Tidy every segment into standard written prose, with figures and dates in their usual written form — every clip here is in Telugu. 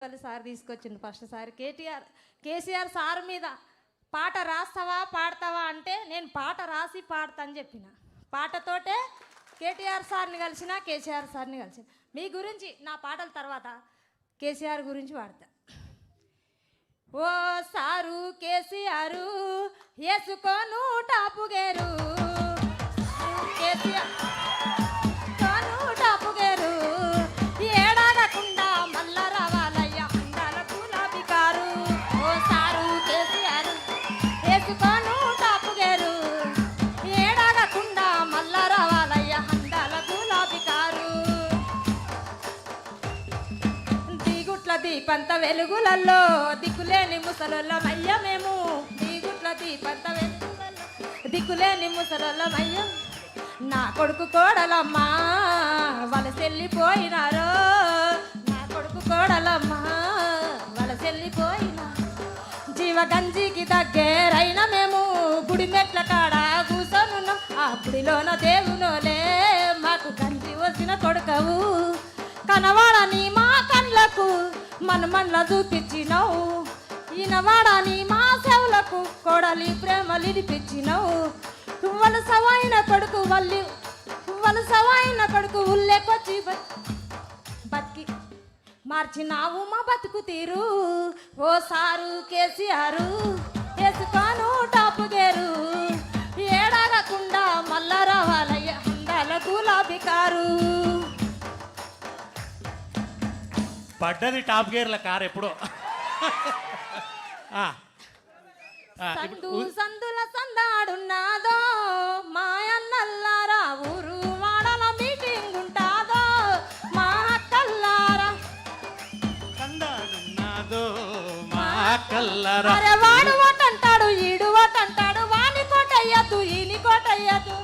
సార్ తీసుకొచ్చిండు ఫస్ట్ సార్ కేసీఆర్ సార్ మీద పాట రాస్తావా పాడతావా అంటే నేను పాట రాసి పాడతా అని చెప్పిన. పాటతోటే కేటీఆర్ సార్ని కలిసిన, కేసీఆర్ సార్ని కలిసిన. మీ గురించి నా పాటల తర్వాత కేసీఆర్ గురించి పాడతా. ఓ సారు కేసీఆర్ వేసుకోను టాపు గేరు, కేసీఆర్ కోను టాపు గేరు, ఏడాగకుండా మల్ల రావాలయ్య అందాల గులాబీ కారు. ఓ సారు కేసీఆర్ వేసుకోను టాపు గేరు, ఏడాగకుండా మల్ల రావాలయ్య అందాల గులాబీ కారు. దిగుట్ల దీపంత వెలుగులలో దిక్కులేని ముసలొల్లమయ్య మేము, దిగుట్ల దీపంత వెలుగులలో దిక్కులేని ముసలొల్లమయ్య. నా కొడుకు కోడలమ్మా వలసెళ్ళిపోయినారో, నా కొడుకు కోడలమ్మా వలసెళ్ళిపోయినా. జీవగంజికి దగ్గరైన మేము గుడి మెట్ల కాడ కూసోనున్నాం. ఆ గుడిలోన దేవునోలే మాకు గంజి వచ్చిన కొడుకవు. కనవాడని మా కళ్ళకు మనమన్ల చూపించినావు, ఈనవాడని మా చెవులకు కోడలి ప్రేమలిడిపించినావు. వలసవైన కొడుకు వలసవైన కొడుకు ఉల్లేకొచ్చి బతికి మార్చినావు మా బతుకు తీరు. ఓ సారు కేసీఆర్ వేసుకోను టాపు గేరు, ఏడాగకుండా మల్ల రావాలయ్య అందాల గులాబీ కారు. పడ్డది టాప్ గేర్ల కారు ఎప్పుడో. సందు సందుల సందాడున్నాదో మాయన్నల్లారా, ఊరు వాడల మీటింగ్ ఉంటాదో మా అక్కల్లారా. సందాడున్నాదో మా అక్కల్లారా. అరే వాడు ఓటంటాడు ఈడు ఓటంటాడు, వాని కోటయ్యద్దు ఈని కోటయ్యద్దు,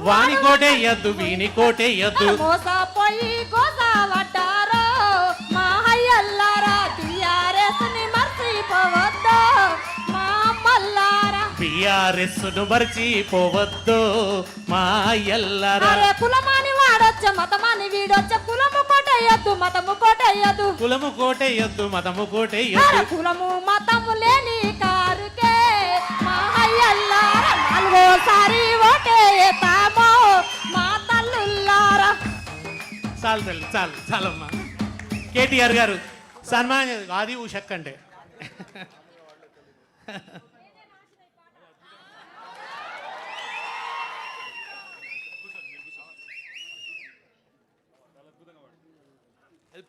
వాని కోటేయద్దు వీని కోటేయద్దు. మోసపోయి గోసా పడ్డారో మా అయ్యల్లారా, టీఆర్ఎస్ ని మర్చిపోవద్దు మా అమ్మల్లారా, టీఆర్ఎస్ ను మర్చిపోవద్దు మా అయ్యల్లారా. అరే కులమాని వాడొచ్చ మతమాని వీడొచ్చ, కులము కోటయ్యద్దు మతము కోటయ్యద్దు, కులము కోటేయద్దు మతము అరే కోటేయద్దు. కులము మతము లేని కారుకే మా అయ్యల్లారా నాలుగోసారి ఓటేస్తామో మా తల్లుల్లారా. చాలు తల్లి చాలు చాలమ్మా. కేటీఆర్ గారు సన్మానం ఆది ఉషక్ అంటే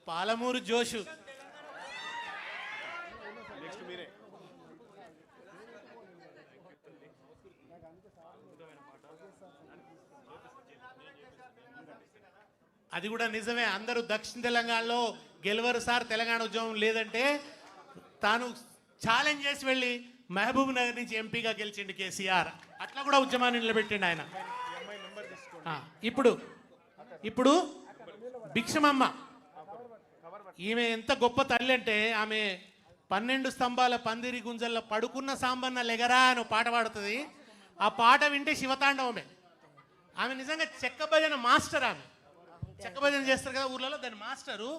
పాలమూరు జోషు. అది కూడా నిజమే. అందరూ దక్షిణ తెలంగాణలో గెలవరు సార్ తెలంగాణ ఉద్యమం లేదంటే తాను ఛాలెంజ్ చేసి వెళ్ళి మహబూబ్ నగర్ నుంచి ఎంపీగా గెలిచిండు కేసీఆర్. అట్లా కూడా ఉద్యమాన్ని నిలబెట్టిండు ఆయన. ఇప్పుడు ఇప్పుడు భిక్షమమ్మ ఈమె ఎంత గొప్ప తల్లి అంటే ఆమె 12 స్తంభాల పందిరి గుంజల్లో పడుకున్న సాంబన్న లెగరా అని పాట పాడుతుంది. ఆ పాట వింటే శివతాండవమే. ఆమె నిజంగా చెక్క భజన మాస్టర్. ఆమె చెక్క భజన చేస్తారు కదా ఊర్లలో, దాని మాస్టరు.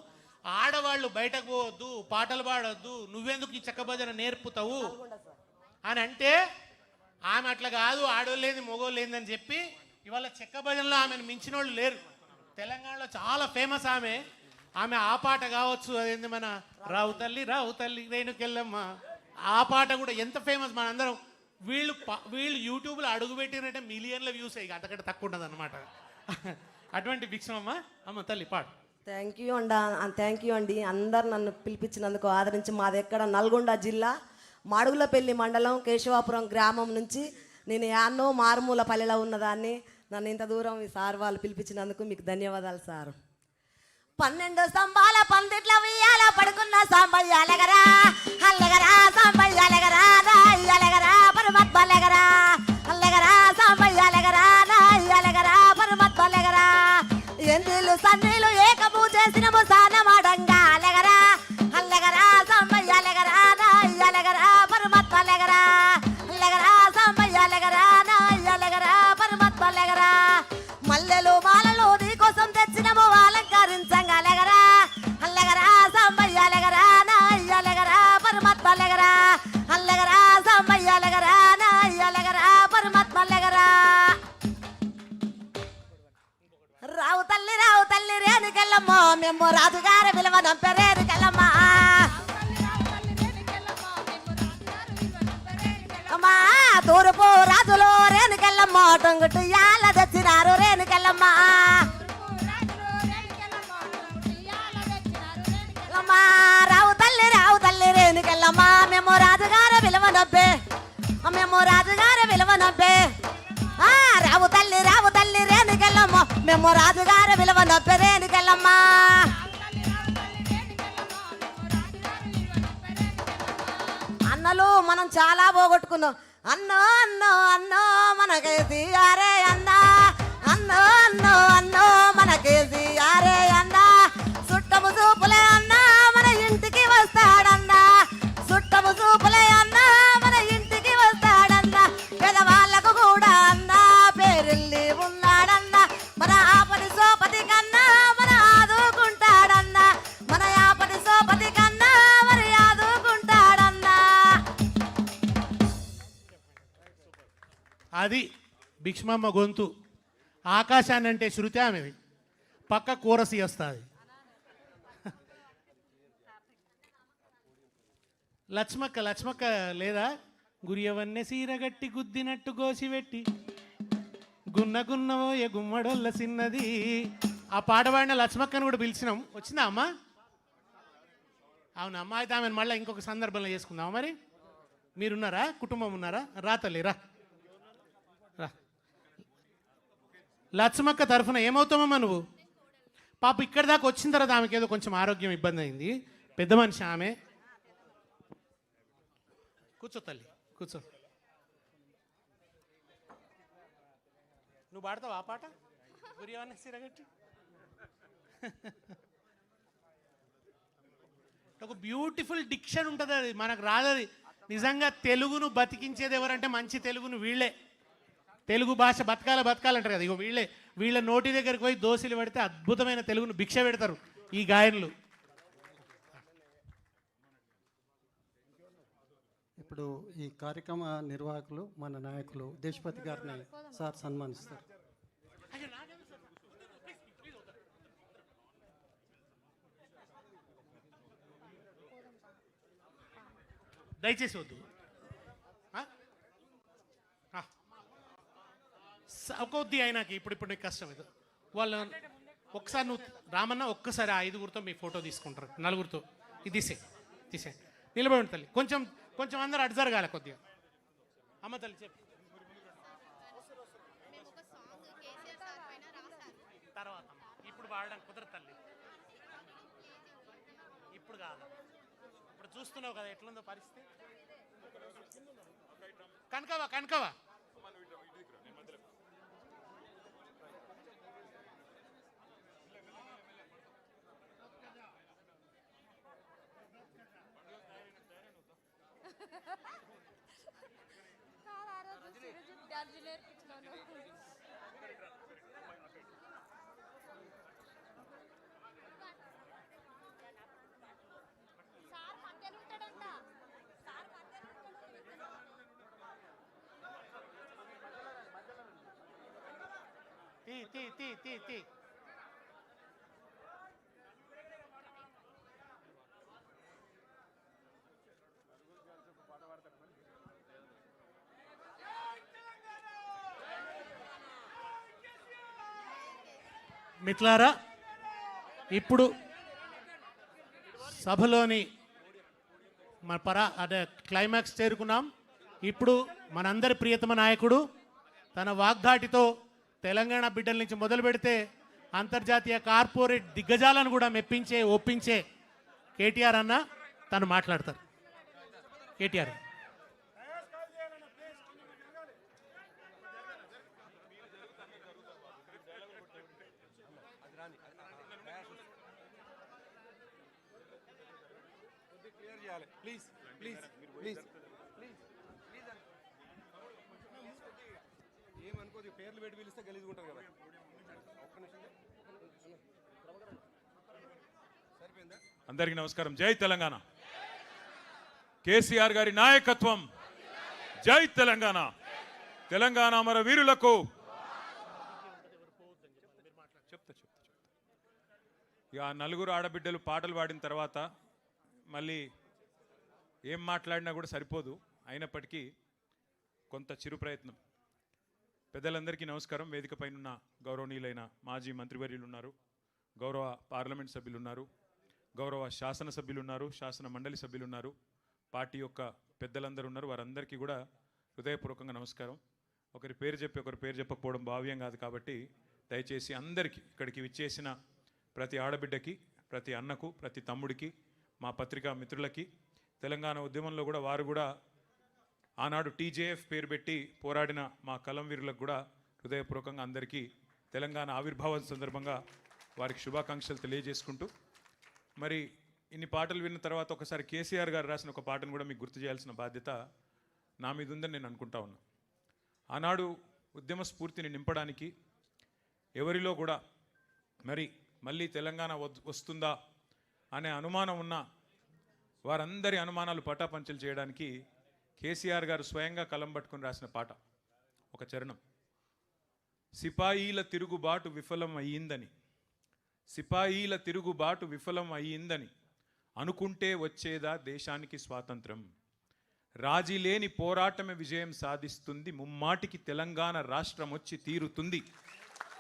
ఆడవాళ్ళు బయటకు పోవద్దు, పాటలు పాడొద్దు, నువ్వెందుకు ఈ చెక్క భజన నేర్పుతావు అని అంటే ఆమె అట్లా కాదు, ఆడోళ్ళు లేని మగోళ్ళు లేదని చెప్పి ఇవాళ చెక్క భజనలో ఆమెను మించిన వాళ్ళు లేరు. తెలంగాణలో చాలా ఫేమస్ ఆమె. ఆమె ఆ పాట కావచ్చు, అదేంది మన రావు తల్లి రేణుకెళ్ళమ్మ, ఆ పాట కూడా ఎంత ఫేమస్. మనందరం వీళ్ళు యూట్యూబ్లో అడుగు పెట్టినట్టే మిలియన్ల వ్యూస్ అయ్యి, అంతకంటే తక్కువ ఉండదు అనమాట. అటువంటి భిక్షమమ్మ అమ్మ తల్లి పాడు. థ్యాంక్ యూ అండి. అందరు నన్ను పిలిపించినందుకు ఆదరించి. మాది ఎక్కడ నల్గొండ జిల్లా మాడుగులపల్లి మండలం కేశవాపురం గ్రామం నుంచి. నేను యాన్నో మారుమూల పల్లెలో ఉన్నదాన్ని. నన్ను ఇంత దూరం ఈ సార్ వాళ్ళు పిలిపించినందుకు మీకు ధన్యవాదాలు సార్. 12 స్తంభాల పందిట్ల ఉయ్యాల పడుకున్న సాంబయ్య అలగరా అల్లగరా, సాంబయ్య అలగరా అలగరా పరమాత్మ అలగరా అల్లగరా, సాంబయ్య అలగరా అలగరా పరమాత్మ అలగరా. ఎందిలు సన్నీలు ఏకము చేసిన సానమాడంగా అలగరా అల్లగరా, సాంబయ్య అలగరా అలగరా పరమాత్మ అలగరా అల్లగరా, సాంబయ్య అలగరా అలగరా పరమాత్మ అలగరా. మల్లెలు మాలలు నీకోసం తెచ్చినము అలంకరించంగా అలగరా అల్లగరా, సాంబయ్య రేణుకెళ్ళమ్మ టొంగుటు యాల తెచ్చినారు రేణుకెళ్ళమ్మ రావు తల్లి రేణుకెళ్ళమ్మ మేము రాజుగారు విలువనొబ్బే మేము రాజుగారు విలువనొబ్బే రావు తల్లి రేణుకెళ్ళమ్మ మేము రాజుగారు విలువనొబ్బే రేణుకెళ్ళమ్మ అన్నలు మనం చాలా పోగొట్టుకున్నాం అన్నో అన్నో అన్నో మనకేసి అరే అన్నా అన్నో అన్నో అన్నో మనకేసి అరే అన్నా చుట్టము చూపులే అన్నా మన ఇంటికి వస్తాడన్నా చుట్టము చూపులే అన్నా మన ఇంటికి వస్తాడన్నా పెదవాళ్ళకు కూడా అన్నా పేరెళ్ళి ఉన్నాడన్నా మన ఆపటి సోపతి కన్నా మన ఆదుకుంటాడన్నా మన ఆపటి సోపతి కన్నా మరి ఆదుకుంటాడన్నా అది భిక్ష్మమ్మ గొంతు. ఆకాశాన్ని అంటే శృతి ఆమెది, పక్క కోరసి వస్తుంది. లక్ష్మక్క లేదా గురియవన్నె సీరగట్టి గుద్దినట్టు గోసిపెట్టి గున్నవో ఏ గుమ్మడొల్ల సిన్నది. ఆ పాట పాడిన లక్ష్మక్కను కూడా పిలిచినాం. వచ్చిందా అమ్మ? అవునా అమ్మ? అయితే ఆమెను మళ్ళీ ఇంకొక సందర్భంలో చేసుకుందాం. మరి మీరున్నారా? కుటుంబం ఉన్నారా? రా తల్లి రా. లక్ష్మక్క తరఫున ఏమవుతామమ్మా నువ్వు? పాప ఇక్కడి దాకా వచ్చిన తర్వాత ఆమెకి ఏదో కొంచెం ఆరోగ్యం ఇబ్బంది అయింది. పెద్ద మనిషి ఆమె. కూర్చో తల్లి కూర్చో. నువ్వు పాడతావా ఆ పాట? గురియవన్న సిరగట్టి ఒక బ్యూటిఫుల్ డిక్షన్ ఉంటుంది. అది మనకు రాదది. నిజంగా తెలుగును బతికించేది ఎవరంటే మంచి తెలుగును వీళ్ళే. తెలుగు భాష బతకాలంటారు కదా. ఇగో వీళ్ళ నోటి దగ్గరికి పోయి దోశలు పెడితే అద్భుతమైన తెలుగును భిక్ష పెడతారు ఈ గాయనులు. ఇప్పుడు ఈ కార్యక్రమ నిర్వాహకులు మన నాయకులు దేశపతి గారిని సార్ సన్మానిస్తారు. దయచేసి వద్దు. కొద్ది అయినాకి ఇప్పుడు నీకు కష్టం ఇది. వాళ్ళు ఒకసారి నువ్వు రామన్న ఒక్కసారి ఆ 5గురితో మీ ఫోటో తీసుకుంటారు, 4గురితో. ఇది తీసే నిలబడి తల్లి. కొంచెం అందరూ అటు జరగాలి కొద్దిగా. అమ్మ తల్లి చెప్పు. తర్వాత ఇప్పుడు పాడడం కుదరదు తల్లి. ఇప్పుడు కాదు, ఇప్పుడు చూస్తున్నావు కదా ఎట్లుందో పరిస్థితి. కనకవా తీ. మిత్రులారా, ఇప్పుడు సభలోని అదే క్లైమాక్స్ చేరుకున్నాం. ఇప్పుడు మనందరి ప్రియతమ నాయకుడు తన వాగ్దాటితో తెలంగాణ బిడ్డల నుంచి మొదలు పెడితే అంతర్జాతీయ కార్పొరేట్ దిగ్గజాలను కూడా ఒప్పించే కేటీఆర్ అన్న తను మాట్లాడతారు. కేటీఆర్ ప్లీజ్ ఏమనుకోదు, పేర్లు పెట్టి పిలిస్తే గలీజ్గా ఉంటుంది కదా. ఒక్క నిమిషం సరిపోయిందా? అందరికీ నమస్కారం. జై తెలంగాణ. కేసీఆర్ గారి నాయకత్వం. జై తెలంగాణ. తెలంగాణ అమర వీరులకు చెప్తా. ఇక ఆ 4 ఆడబిడ్డలు పాటలు పాడిన తర్వాత మళ్ళీ ఏం మాట్లాడినా కూడా సరిపోదు. అయినప్పటికీ కొంత చిరు ప్రయత్నం. పెద్దలందరికీ నమస్కారం. వేదిక పైన గౌరవనీయులైన మాజీ మంత్రివర్యులు ఉన్నారు, గౌరవ పార్లమెంట్ సభ్యులు ఉన్నారు, గౌరవ శాసనసభ్యులు ఉన్నారు, శాసన మండలి సభ్యులు ఉన్నారు, పార్టీ యొక్క పెద్దలందరూ ఉన్నారు. వారందరికీ కూడా హృదయపూర్వకంగా నమస్కారం. ఒకరి పేరు చెప్పి ఒకరి పేరు చెప్పకపోవడం భావ్యం కాదు కాబట్టి దయచేసి అందరికీ, ఇక్కడికి విచ్చేసిన ప్రతి ఆడబిడ్డకి, ప్రతి అన్నకు, ప్రతి తమ్ముడికి, మా పత్రికా మిత్రులకి, తెలంగాణ ఉద్యమంలో కూడా వారు కూడా ఆనాడు టీజేఎఫ్ పేరు పెట్టి పోరాడిన మా కలం వీరులకు కూడా హృదయపూర్వకంగా అందరికీ తెలంగాణ ఆవిర్భావం సందర్భంగా వారికి శుభాకాంక్షలు తెలియజేసుకుంటూ, మరి ఇన్ని పాటలు విన్న తర్వాత ఒకసారి కేసీఆర్ గారు రాసిన ఒక పాటను కూడా మీకు గుర్తు చేయాల్సిన బాధ్యత నా మీద ఉందని నేను అనుకుంటా ఉన్నా. ఆనాడు ఉద్యమ స్ఫూర్తిని నింపడానికి ఎవరిలో కూడా మరి మళ్ళీ తెలంగాణ వస్తుందా అనే అనుమానం ఉన్న వారందరి అనుమానాలు పటాపంచలు చేయడానికి కేసీఆర్ గారు స్వయంగా కలం పట్టుకొని రాసిన పాట ఒక చరణం. సిపాయిల తిరుగుబాటు విఫలం అయ్యిందని, సిపాయిల తిరుగుబాటు విఫలం అయ్యిందని అనుకుంటే వచ్చేదా దేశానికి స్వాతంత్రం, రాజీ లేని పోరాటమే విజయం సాధిస్తుంది, ముమ్మాటికి తెలంగాణ రాష్ట్రం వచ్చి తీరుతుంది.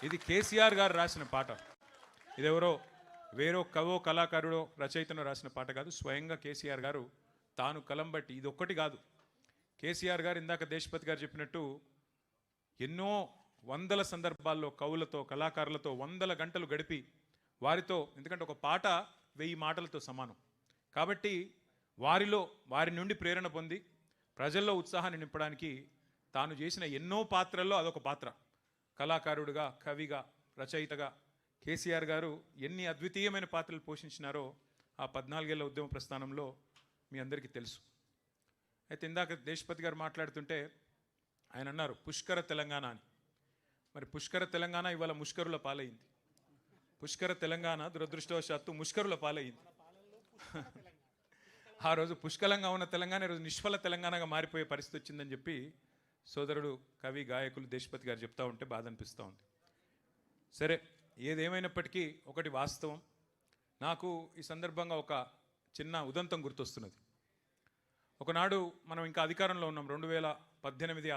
ఇది కేసీఆర్ గారు రాసిన పాట. ఇదెవరో వేరో కవో కళాకారుడో రచయితనో రాసిన పాట కాదు. స్వయంగా కేసీఆర్ గారు తాను కలం బట్టి, ఇది ఒక్కటి కాదు, కేసీఆర్ గారు ఇందాక దేశపతి గారు చెప్పినట్టు ఎన్నో వందల సందర్భాల్లో కవులతో, కళాకారులతో వందల గంటలు గడిపి వారితో, ఎందుకంటే ఒక పాట 1000 మాటలతో సమానం కాబట్టి వారి నుండి ప్రేరణ పొంది ప్రజల్లో ఉత్సాహాన్ని నింపడానికి తాను చేసిన ఎన్నో పాత్రల్లో అదొక పాత్ర. కళాకారుడిగా, కవిగా, రచయితగా కేసీఆర్ గారు ఎన్ని అద్వితీయమైన పాత్రలు పోషించినారో ఆ 14 ఏళ్ల ఉద్యమ ప్రస్థానంలో మీ అందరికీ తెలుసు. అయితే ఇందాక దేశపతి గారు మాట్లాడుతుంటే ఆయన అన్నారు పుష్కర తెలంగాణ అని. మరి పుష్కర తెలంగాణ ఇవాళ ముష్కరుల పాలైంది. పుష్కర తెలంగాణ దురదృష్టవశాత్తు ముష్కరుల పాలైంది. ఆ రోజు పుష్కలంగా ఉన్న తెలంగాణ ఈరోజు నిష్ఫల తెలంగాణగా మారిపోయే పరిస్థితి వచ్చిందని చెప్పి సోదరుడు కవి, గాయకులు దేశపతి గారు చెప్తా ఉంటే బాధ అనిపిస్తూ ఉంది. సరే, ఏదేమైనప్పటికీ ఒకటి వాస్తవం. నాకు ఈ సందర్భంగా ఒక చిన్న ఉదంతం గుర్తొస్తున్నది. ఒకనాడు మనం ఇంకా అధికారంలో ఉన్నాం, 2018